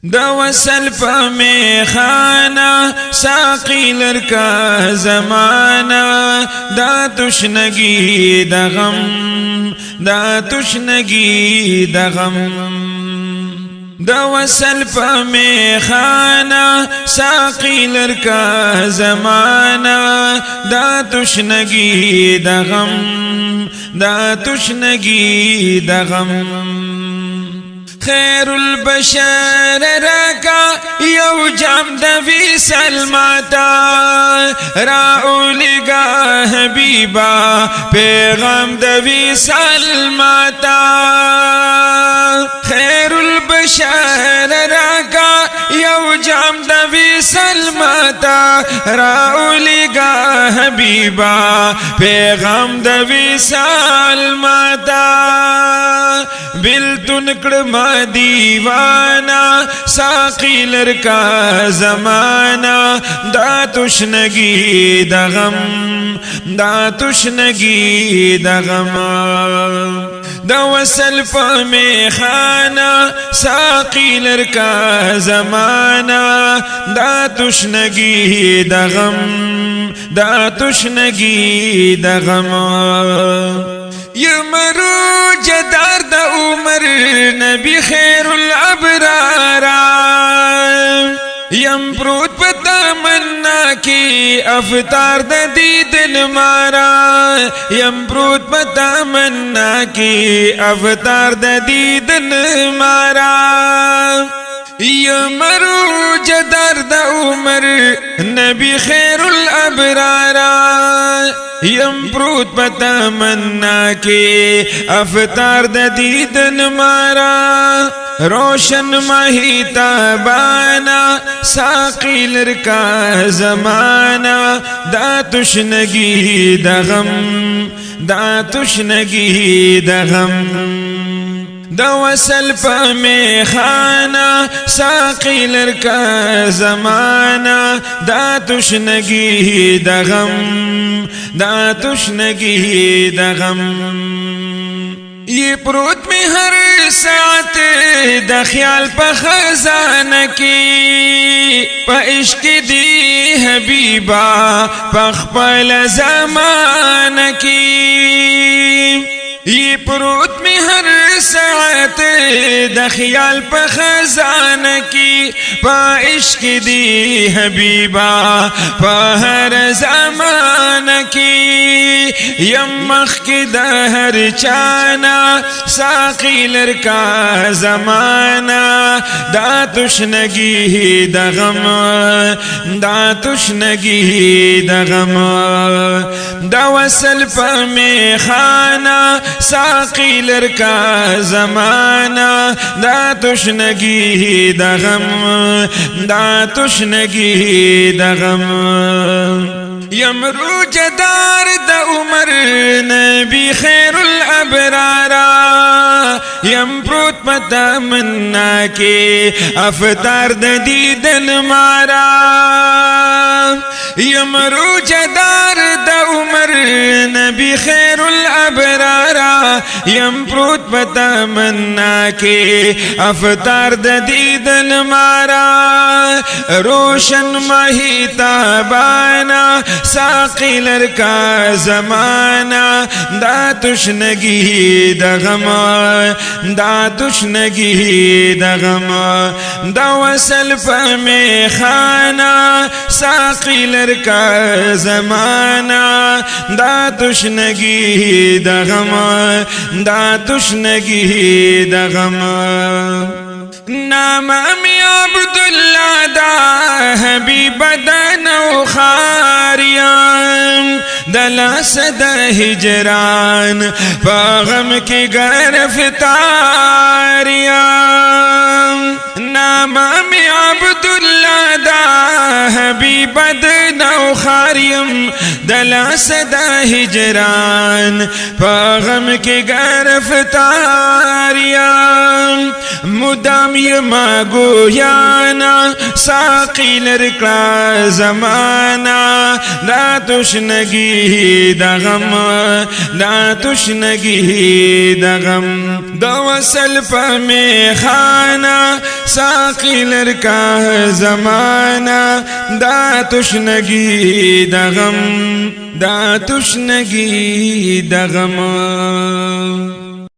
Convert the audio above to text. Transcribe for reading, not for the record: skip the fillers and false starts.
دا وصل پا میخانا ساقی لرکا زمانا دا تشنگی دا غم دا تشنگی دا غم دا وصل پا میخانا ساقی لرکا زمانا دا تشنگی دا غم دا تشنگی دا غم خیر البشر راکا یو جام دوی سلماتا راؤلگا حبیبا پیغام دوی سلماتا خیر البشر راکا یو جام دوی سلماتا راؤلگا حبیبا پیغام دوی سلماتا بلتن کڑما دیوانا ساقی لرکا زمانا دا تشنگی دا غم دا تشنگی دا غم دا وصل پا میخانا ساقی لرکا زمانا دا تشنگی دا غم دا تشنگی دا غم یمرو جدار دا عمر نبی خیر الابرار یم پروت پتا مننا کی افطار دا دیدن مارا یم پروت پتا مننا کی افطار دا دیدن مارا یمرو جدار دا عمر نبی خیر الابرار یم پروت پتا مننا کی افطار دا دیدن مارا روشن ماہی تابانا ساقی لرکا زمانا دا تشنگی دا غم دا تشنگی دا غم دا وصل پا میخانا ساقی لرکا زمانا دا تشنگی دا غم دا تشنگی دا غم یہ پروت میں ہر ساعت دا خیال پا خزانہ کی پا عشق دی حبیبا پا خپل زمانہ کی یہ پروت میں ہر ساعت دا خیال پا خزانہ کی پا عشق دی حبیبا پا ہر زمانہ کی یم مخ کی دا ہر چانا ساقی لرکا زمانا دا تشنگی دا غم دا تشنگی دا غم دا وصل پا میخانا ساقی لرکا زمانا دا تشنگی دا غم دا تشنگی دا غم یمرو جدار دا عمر نبی خیر الابرار یم پروت پتا مننا کے افطار دا دیدن مارا یمرو جدار دا عمر نبی خیر الابرار یم پروت پتا مننا کے افطار دا دیدن مارا روشن ماہی تابانا ساقی لرکا زمانا دا تشنگی دا غم دا تشنگی دا غم دا وصل پا میخانا ساقی لرکا زمانا دا تشنگی دا غم دا تشنگی دا غم نام امی عبداللہ دا حبیب دا نوخاریم دلاس دا ہجران پا غم کی گرفتاریم نام امی عبداللہ دا حبیب دا نوخاریم دلاس دا ہجران پا غم کی گرفتاریم مدام یما گویانا ساقی لرکا زمانا دا تشنگی دا غم دا تشنگی دا غم دا وصل پا میخانا ساقی لرکا زمانہ دا تشنگی دا غم دا تشنگی دا غم